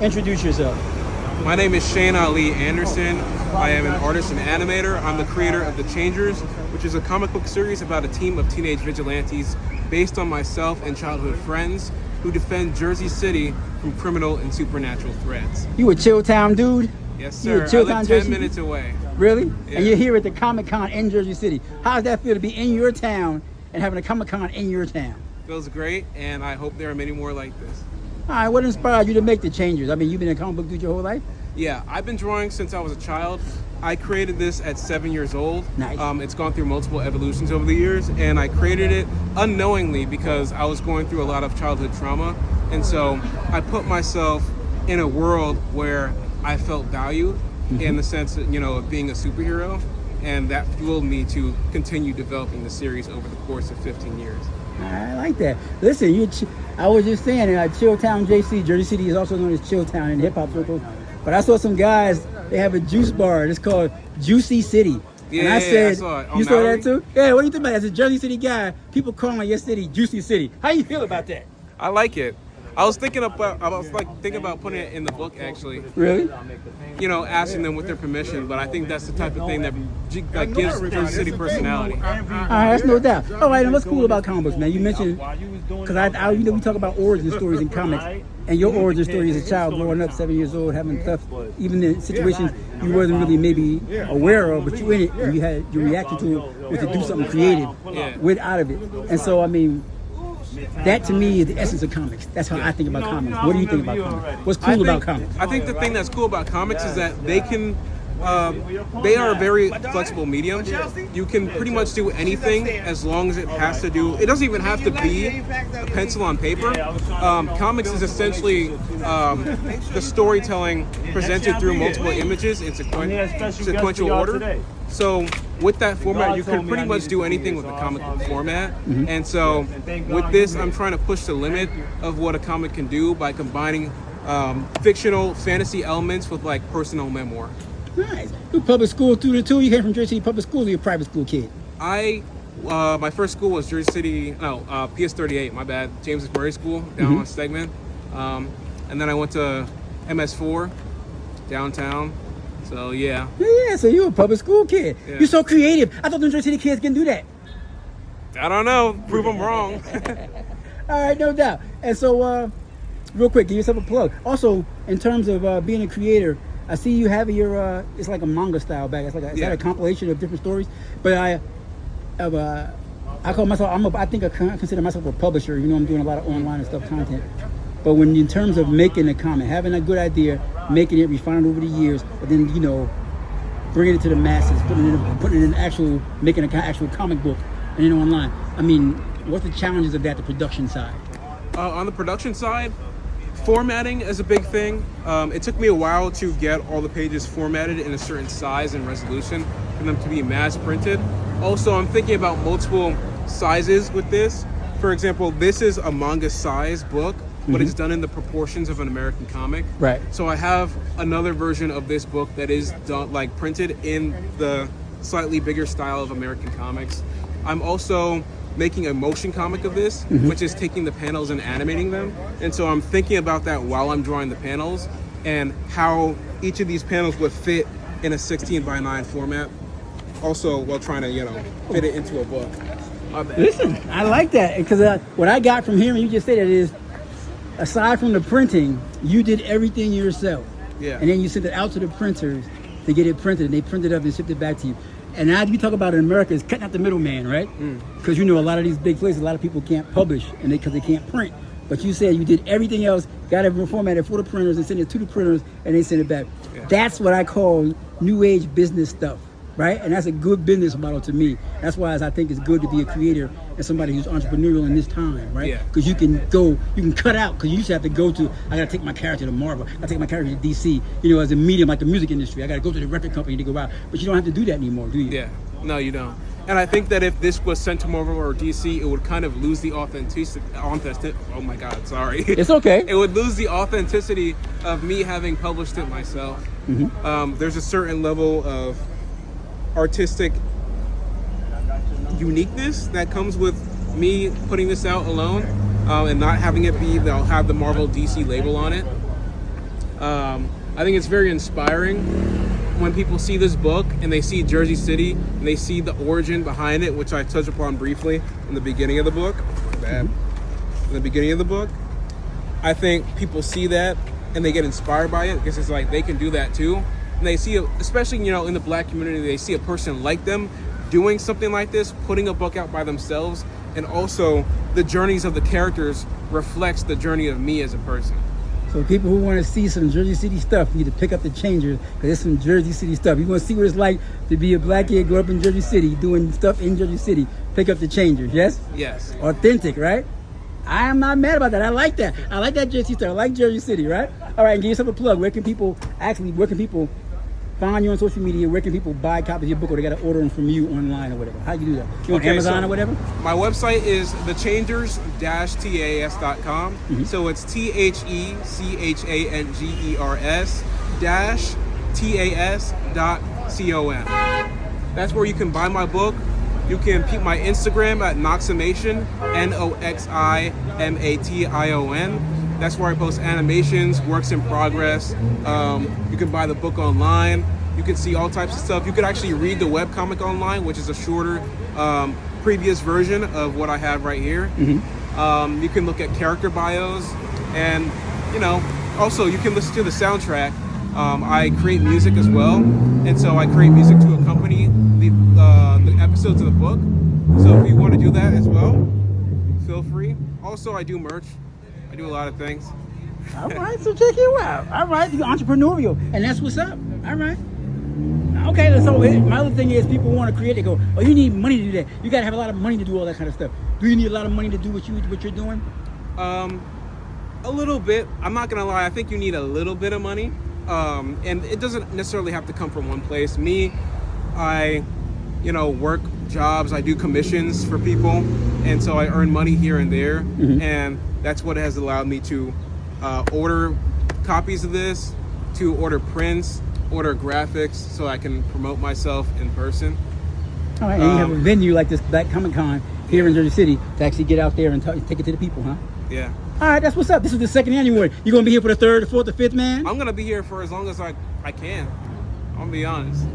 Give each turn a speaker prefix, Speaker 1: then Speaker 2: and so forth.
Speaker 1: Introduce yourself.
Speaker 2: My name is Shane Ali Anderson. I am an artist and animator. I'm the creator of The Changers, which is a comic book series about a team of teenage vigilantes based on myself and childhood friends who defend Jersey City from criminal and supernatural threats.
Speaker 1: You a Chilltown dude?
Speaker 2: Yes, sir. I live 10 minutes away.
Speaker 1: Really?
Speaker 2: Yeah.
Speaker 1: And you're here at the Comic-Con in Jersey City. How does that feel to be in your town and having a Comic-Con in your town?
Speaker 2: Feels great, and I hope there are many more like this.
Speaker 1: All right, what inspired you to make The Changers? I mean, you've been a comic book dude your whole life?
Speaker 2: Yeah, I've been drawing since I was a child. I created this at 7 years old.
Speaker 1: Nice.
Speaker 2: It's gone through multiple evolutions over the years, and I created it unknowingly because I was going through a lot of childhood trauma. And so I put myself in a world where I felt valued in the sense that, of being a superhero. And that fueled me to continue developing the series over the course of 15 years.
Speaker 1: I like that. Listen, I was just saying, Chilltown JC, Jersey City is also known as Chilltown in hip hop circles. But I saw some guys, they have a juice bar. It's called Juicy City.
Speaker 2: Yeah,
Speaker 1: and I said,
Speaker 2: I saw it.
Speaker 1: You saw that too? Yeah, what do you think about that? As a Jersey City guy, people calling your city Juicy City. How you feel about that?
Speaker 2: I like it. I was thinking about putting it in the book, actually.
Speaker 1: Really?
Speaker 2: Asking them with their permission, but I think that's the type of thing that gives Jersey City personality.
Speaker 1: All right, that's no doubt. All right, and what's cool about comic books, man? You mentioned, because we talk about origin stories in comics, and your origin story as a child growing up, 7 years old, having stuff, even in situations you wasn't really maybe aware of, but you in it, and you had your reaction to it was to do something creative out of it. And so, I mean, that to me is the essence of comics. That's how I think about comics. What do you think about comics? What's cool about comics?
Speaker 2: I think the thing that's cool about comics is that they are a very flexible medium. You can pretty much do anything as long as it doesn't even have to be a pencil on paper. Comics is essentially the storytelling presented through multiple images in sequential order. So with that format, you can pretty much do anything with the comic book format. And so with this, I'm trying to push the limit of what a comic can do by combining fictional fantasy elements with personal memoir.
Speaker 1: Nice. You public school through the two? You came from Jersey City public school, or you a private school kid?
Speaker 2: My first school was PS 38, my bad. James Murray School down on Stegman. And then I went to MS4 downtown. So yeah.
Speaker 1: Yeah, so you a public school kid. Yeah. You're so creative. I thought the Jersey City kids can do that.
Speaker 2: I don't know. Prove them wrong.
Speaker 1: All right, no doubt. And so, real quick, give yourself a plug. Also, in terms of being a creator, I see you have your, it's like a manga style bag. It's like is that a compilation of different stories? But I call myself, I consider myself a publisher. I'm doing a lot of online and stuff content. But when in terms of making a comic, having a good idea, making it, refining it over the years, but then, bringing it to the masses, putting it in making an actual comic book and then online. I mean, what's the challenges of that, the production side?
Speaker 2: On the production side, formatting is a big thing. It took me a while to get all the pages formatted in a certain size and resolution for them to be mass printed. Also, I'm thinking about multiple sizes with this. For example, this is a manga size book, but it's done in the proportions of an American comic.
Speaker 1: Right.
Speaker 2: So I have another version of this book that is done, printed in the slightly bigger style of American comics. I'm also making a motion comic of this, which is taking the panels and animating them. And so I'm thinking about that while I'm drawing the panels and how each of these panels would fit in a 16:9 format. Also, while trying to, fit it into a book.
Speaker 1: Listen, I like that because what I got from hearing you just say that is, aside from the printing, you did everything yourself.
Speaker 2: Yeah.
Speaker 1: And then you sent it out to the printers to get it printed, and they printed it up and shipped it back to you. And now you talk about in America is cutting out the middleman, right? Because a lot of these big places, a lot of people can't publish because they can't print. But you said you did everything else, got it formatted for the printers and sent it to the printers, and they sent it back. Yeah. That's what I call new age business stuff, right? And that's a good business model to me. That's why I think it's good to be a creator and somebody who's entrepreneurial in this time, right? Because you can cut out, because you used to have to go to, I got to take my character to Marvel, I got to take my character to DC, as a medium like the music industry. I got to go to the record company to go out. But you don't have to do that anymore, do you?
Speaker 2: Yeah, no, you don't. And I think that if this was sent to Marvel or DC, it would kind of lose the authenticity. Oh my God, sorry.
Speaker 1: It's okay.
Speaker 2: It would lose the authenticity of me having published it myself. There's a certain level of artistic uniqueness that comes with me putting this out alone and not having it have the Marvel DC label on it. I think it's very inspiring when people see this book and they see Jersey City and they see the origin behind it, which I touch upon briefly in the beginning of the book. In the beginning of the book, I think people see that and they get inspired by it because it's like they can do that too. And they see, especially in the Black community, they see a person like them doing something like this, putting a book out by themselves, and also the journeys of the characters reflects the journey of me as a person.
Speaker 1: So people who want to see some Jersey City stuff need to pick up the Changers, because it's some Jersey City stuff. You want to see what it's like to be a Black kid, grow up in Jersey City, doing stuff in Jersey City. Pick up the Changers, yes?
Speaker 2: Yes.
Speaker 1: Authentic, right? I am not mad about that. I like that. I like that Jersey stuff. I like Jersey City, right? All right, and give yourself a plug. Where can people find you on social media? Where can people buy copies of your book, or they got to order them from you online or whatever? How do you do that? You on Amazon or whatever?
Speaker 2: My website is thechangers-tas.com. Mm-hmm. So it's THECHANGERS-TAS.com. That's where you can buy my book. You can peep my Instagram at Noximation, NOXIMATION. That's where I post animations, works in progress. You can buy the book online. You can see all types of stuff. You can actually read the webcomic online, which is a shorter, previous version of what I have right here. Mm-hmm. You can look at character bios, and also you can listen to the soundtrack. I create music as well, and so I create music to accompany the episodes of the book. So if you want to do that as well, feel free. Also, I do merch. I do a lot of things.
Speaker 1: All right, so check you out. All right, you're entrepreneurial, and that's what's up. All right. Okay, so my other thing is people want to create. They go, oh, you need money to do that. You got to have a lot of money to do all that kind of stuff. Do you need a lot of money to do what you're doing?
Speaker 2: A little bit. I'm not gonna lie. I think you need a little bit of money, and it doesn't necessarily have to come from one place. Me, I work jobs. I do commissions for people, and so I earn money here and there, mm-hmm. and that's what has allowed me to order copies of this, to order prints, order graphics, so I can promote myself in person.
Speaker 1: All right, and you have a venue like this Black Comic Con here in Jersey City to actually get out there and take it to the people, huh?
Speaker 2: Yeah.
Speaker 1: All right, that's what's up. This is the second annual. You gonna be here for the third, the fourth, the fifth, man?
Speaker 2: I'm gonna be here for as long as I can. I'm gonna be honest.